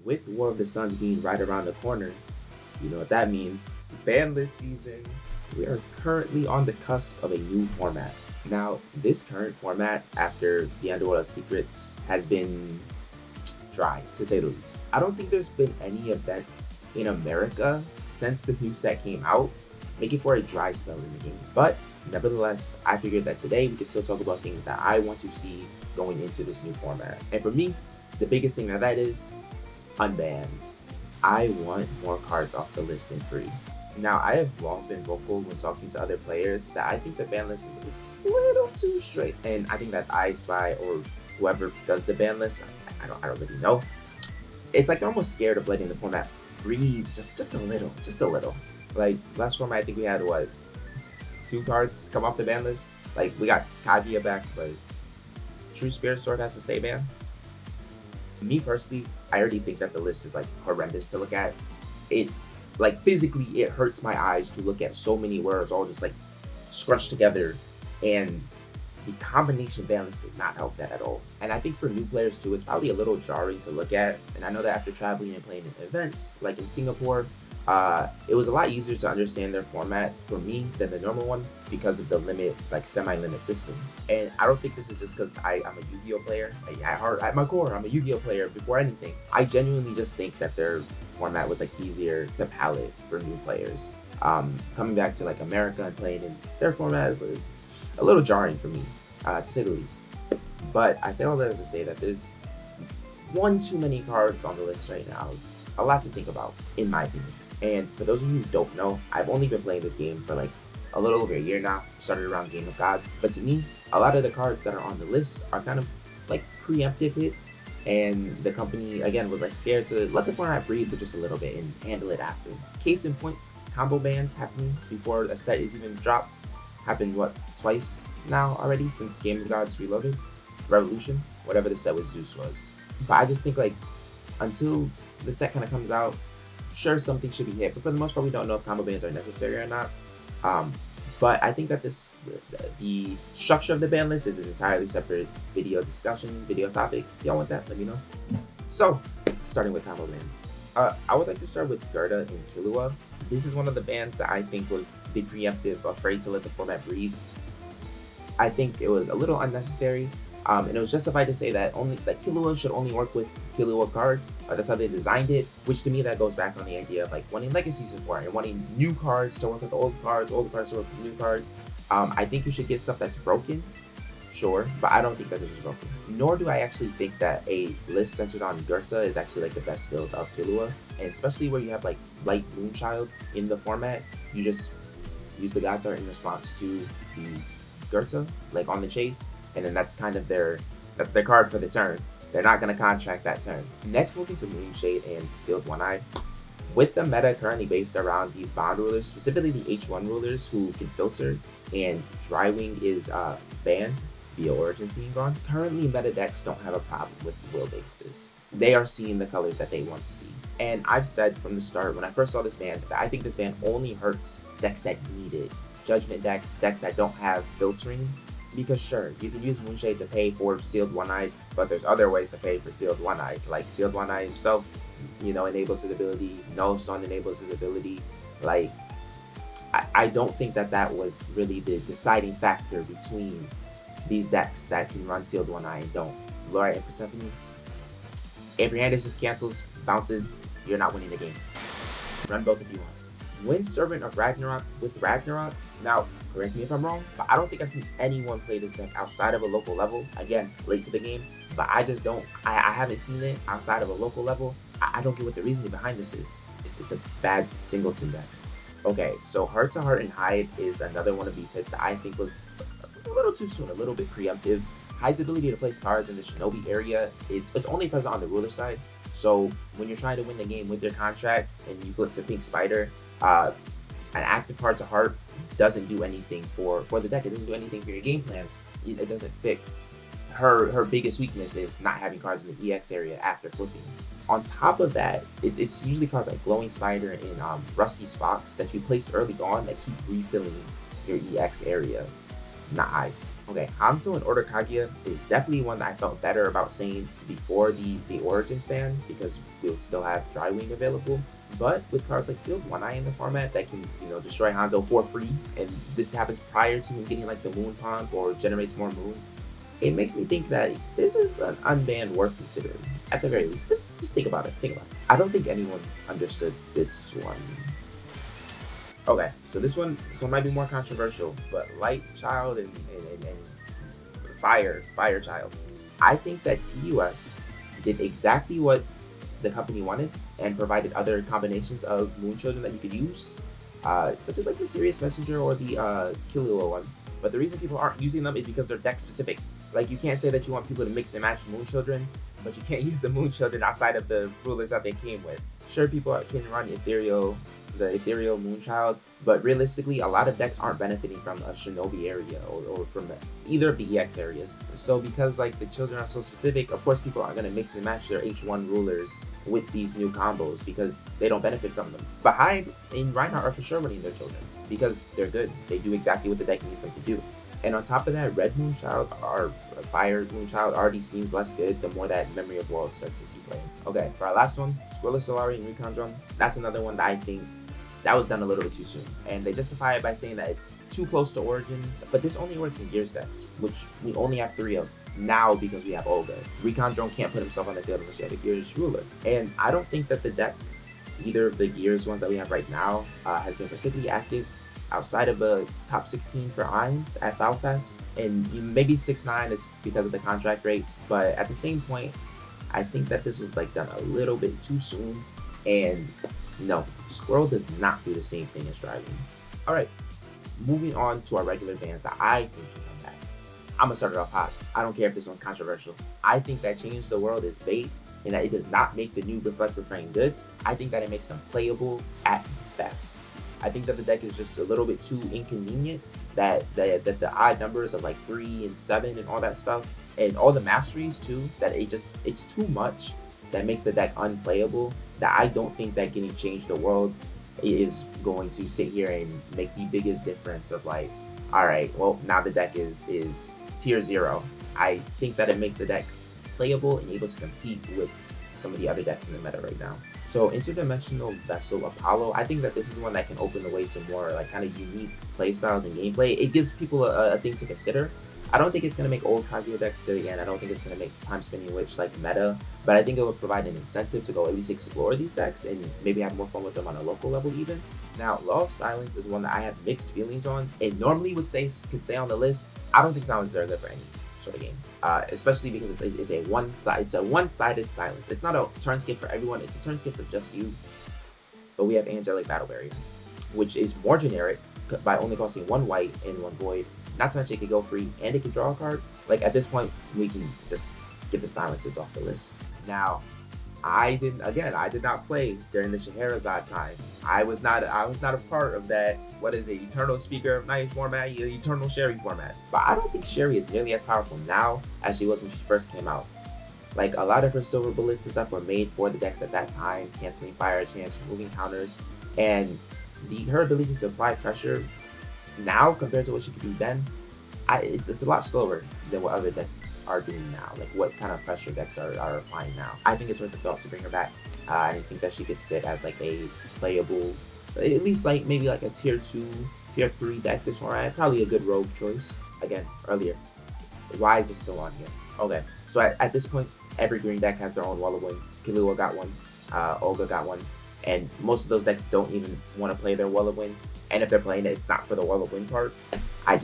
With War of the Suns being right around the corner, you know what that means. It's ban list season. We are currently on the cusp of a new format. Now, this current format, after the Underworld Secrets, has been dry, to say the least. I don't think there's been any events in America since the new set came out, making for a dry spell in the game. But nevertheless, I figured that today we can still talk about things that I want to see going into this new format. And for me, the biggest thing that is unbans. I want more cards off the list and free. Now, I have long been vocal when talking to other players that I think the ban list is a little too straight. And I think that I Spy or whoever does the ban list, I don't really know. It's like they're almost scared of letting the format breathe just a little. Like last format, I think we had 2 cards come off the ban list. Like we got Kaguya back, but True Spirit Sword has to stay banned. Me personally, I already think that the list is like horrendous to look at. It like physically it hurts my eyes to look at so many words all just like scrunched together, and the combination ban list did not help that at all. And I think for new players too, it's probably a little jarring to look at. And I know that after traveling and playing in events like in Singapore, it was a lot easier to understand their format for me than the normal one because of the limit, like semi-limit system. And I don't think this is just because I'm a Yu-Gi-Oh player. At my core, I'm a Yu-Gi-Oh player before anything. I genuinely just think that their format was like easier to palette for new players. Coming back to like America and playing in their format is a little jarring for me, to say the least. But I say all that to say that there's one too many cards on the list right now. It's a lot to think about, in my opinion. And for those of you who don't know, I've only been playing this game for like a little over a year now, started around Game of Gods. But to me, a lot of the cards that are on the list are kind of like preemptive hits. And the company, again, was like scared to let the format breathe for just a little bit and handle it after. Case in point, combo bans happening before a set is even dropped. Happened, twice now already since Game of Gods Reloaded? Revolution? Whatever the set with Zeus was. But I just think like, until the set kind of comes out, sure, something should be hit, but for the most part, we don't know if combo bans are necessary or not. But I think that the structure of the ban list is an entirely separate video discussion, video topic. If y'all want that, let me know. So, starting with combo bans. I would like to start with Gerda and Killua. This is one of the bans that I think was the preemptive, afraid to let the format breathe. I think it was a little unnecessary. And it was justified to say that Killua should only work with Killua cards. That's how they designed it, which to me that goes back on the idea of like wanting legacy support and wanting new cards to work with old cards to work with new cards. I think you should get stuff that's broken, sure, but I don't think that this is broken. Nor do I actually think that a list centered on Gerta is actually like the best build of Killua, and especially where you have like Light Moonchild in the format, you just use the God's Art in response to the Gerta, like on the chase. And then that's kind of their card for the turn. They're not going to contract that turn. Next, moving to Moonshade and Sealed One Eye. With the meta currently based around these bond rulers, specifically the H1 rulers who can filter, and Drywing is banned via Origins being gone, currently meta decks don't have a problem with will bases. They are seeing the colors that they want to see. And I've said from the start, when I first saw this ban, that I think this ban only hurts decks that need it. Judgment decks that don't have filtering. Because sure, you can use Moonshade to pay for Sealed One Eye, but there's other ways to pay for Sealed One Eye. Like Sealed One Eye himself, enables his ability. No Sun enables his ability. Like, I don't think that was really the deciding factor between these decks that can run Sealed One Eye and don't. Laura and Persephone, if your hand is just cancels, bounces, you're not winning the game. Run both if you want. Wind Servant of Ragnarok with Ragnarok. Now, correct me if I'm wrong, but I don't think I've seen anyone play this deck outside of a local level. Again, late to the game, but I just don't. I haven't seen it outside of a local level. I don't get what the reasoning behind this is. It's a bad singleton deck. Okay, so Heart to Heart and Hyde is another one of these hits that I think was a little too soon, a little bit preemptive. Hyde's ability to place cards in the Shinobi area, it's only present on the ruler side. So when you're trying to win the game with your contract and you flip to Pink Spider, an active Heart to Heart doesn't do anything for the deck. It doesn't do anything for your game plan. It doesn't fix. Her biggest weakness is not having cards in the EX area after flipping. On top of that, it's usually cards like Glowing Spider and Rusty's Fox that you placed early on that keep refilling your EX area. Not Hyde. Okay, Hanzo and Order Kaguya is definitely one that I felt better about saying before the Origins ban, because we would still have Drywing available. But with cards like Sealed One Eye in the format that can, destroy Hanzo for free, and this happens prior to him getting like the Moon Pump or generates more moons, it makes me think that this is an unban worth considering. At the very least, just think about it. I don't think anyone understood this one. Okay, so this one might be more controversial, but Light Child and Fire Child. I think that TUS did exactly what the company wanted and provided other combinations of Moon Children that you could use, such as like the Serious Messenger or the Killua one. But the reason people aren't using them is because they're deck specific. Like, you can't say that you want people to mix and match Moon Children, but you can't use the Moon Children outside of the rulers that they came with. Sure, people can run the Ethereal Moonchild, but realistically, a lot of decks aren't benefiting from a Shinobi area or from either of the EX areas. So because like the children are so specific, of course people aren't going to mix and match their H1 rulers with these new combos because they don't benefit from them. But Hyde and Reinhardt are for sure running their children because they're good. They do exactly what the deck needs them to do. And on top of that, Red Moonchild or Fire Moonchild already seems less good the more that Memory of Worlds starts to see play. Okay, for our last one, Squirrel Solari and Recon Drone. That's another one that I think that was done a little bit too soon. And they justify it by saying that it's too close to Origins, but this only works in Gears decks, which we only have 3 of now because we have Olga. Recon Drone can't put himself on the field unless you have a Gears ruler. And I don't think that the deck, either of the Gears ones that we have right now, has been particularly active outside of the top 16 for Irons at FOW Fest, and maybe 6-9 is because of the contract rates, but at the same point, I think that this was like done a little bit too soon, and no, Squirrel does not do the same thing as Driving. Alright, moving on to our regular bans that I think can come back. I'm gonna start it off hot. I don't care if this one's controversial. I think that Change the World is bait, and that it does not make the new Reflect Refrain good. I think that it makes them playable at best. I think that the deck is just a little bit too inconvenient, that the odd numbers of like 3 and 7 and all that stuff, and all the masteries too, that it's too much that makes the deck unplayable, that I don't think that getting Change the World is going to sit here and make the biggest difference of like, all right, well, now the deck is tier 0. I think that it makes the deck playable and able to compete with some of the other decks in the meta right now. So Interdimensional Vessel Apollo, I think that this is one that can open the way to more like kind of unique playstyles and gameplay. It gives people a thing to consider. I don't think it's going to make old Kaguya decks good again. I don't think it's going to make Time Spinning Witch like meta, but I think it would provide an incentive to go at least explore these decks and maybe have more fun with them on a local level even. Now, Law of Silence is one that I have mixed feelings on. It normally could stay on the list. I don't think Silence is very good for any sort of game, especially because it's a one-sided silence. It's not a turn skip for everyone, it's a turn skip for just you. But we have Angelic Battle Barrier, which is more generic by only costing 1 white and 1 void. Not to mention it can go free and it can draw a card. Like at this point, we can just get the silences off the list. Now, I did not play during the Scheherazade time. I was not a part of that, what is it, Eternal Speaker of Night format, Eternal Sherry format. But I don't think Sherry is nearly as powerful now as she was when she first came out. Like, a lot of her silver bullets and stuff were made for the decks at that time, canceling fire chance, removing counters, and her ability to apply pressure now compared to what she could do then, it's a lot slower than what other decks are doing now, like what kind of pressure decks are applying now. I think it's worth the thought to bring her back. I think that she could sit as like a playable, at least like maybe like a tier 2, tier 3 deck this format. Probably a good rogue choice. Again, earlier. Why is this still on here? Okay, so at this point, every green deck has their own Wall of Wind. Killua got one, Olga got one, and most of those decks don't even want to play their Wall of Wind. And if they're playing it, it's not for the Wall of Wind part. I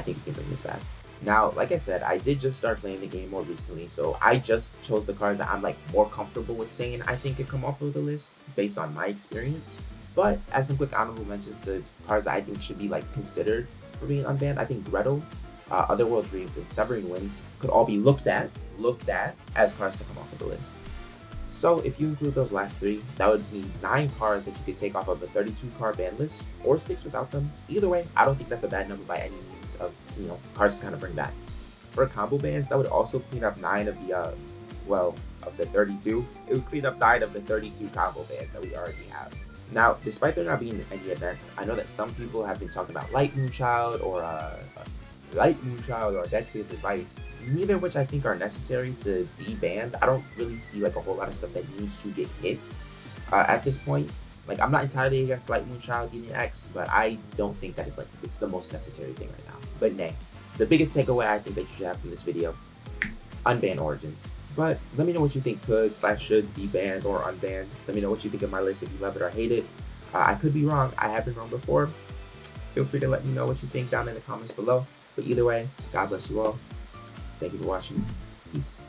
think we can bring this back. Now, like I said, I did just start playing the game more recently, so I just chose the cards that I'm like more comfortable with saying I think could come off of the list based on my experience. But as some quick honorable mentions to cards that I think should be like considered for being unbanned, I think Gretel, Otherworld Dreams, and Severing Winds could all be looked at as cards to come off of the list. So if you include those last 3, that would be 9 cards that you could take off of a 32 card ban list, or 6 without them. Either way, I don't think that's a bad number by any means of, cards to kind of bring back. For combo bans, that would also clean up 9 of the 32. It would clean up 9 of the 32 combo bans that we already have. Now, despite there not being any events, I know that some people have been talking about Light Moonchild or Light Moonchild or Dex's advice, neither of which I think are necessary to be banned. I don't really see like a whole lot of stuff that needs to get hits at this point. Like, I'm not entirely against Light Moonchild getting X, but I don't think that it's the most necessary thing right now. But nay, the biggest takeaway I think that you should have from this video, unban Origins. But let me know what you think could/should be banned or unbanned. Let me know what you think of my list, if you love it or hate it. I could be wrong. I have been wrong before. Feel free to let me know what you think down in the comments below. But either way, God bless you all. Thank you for watching. Peace.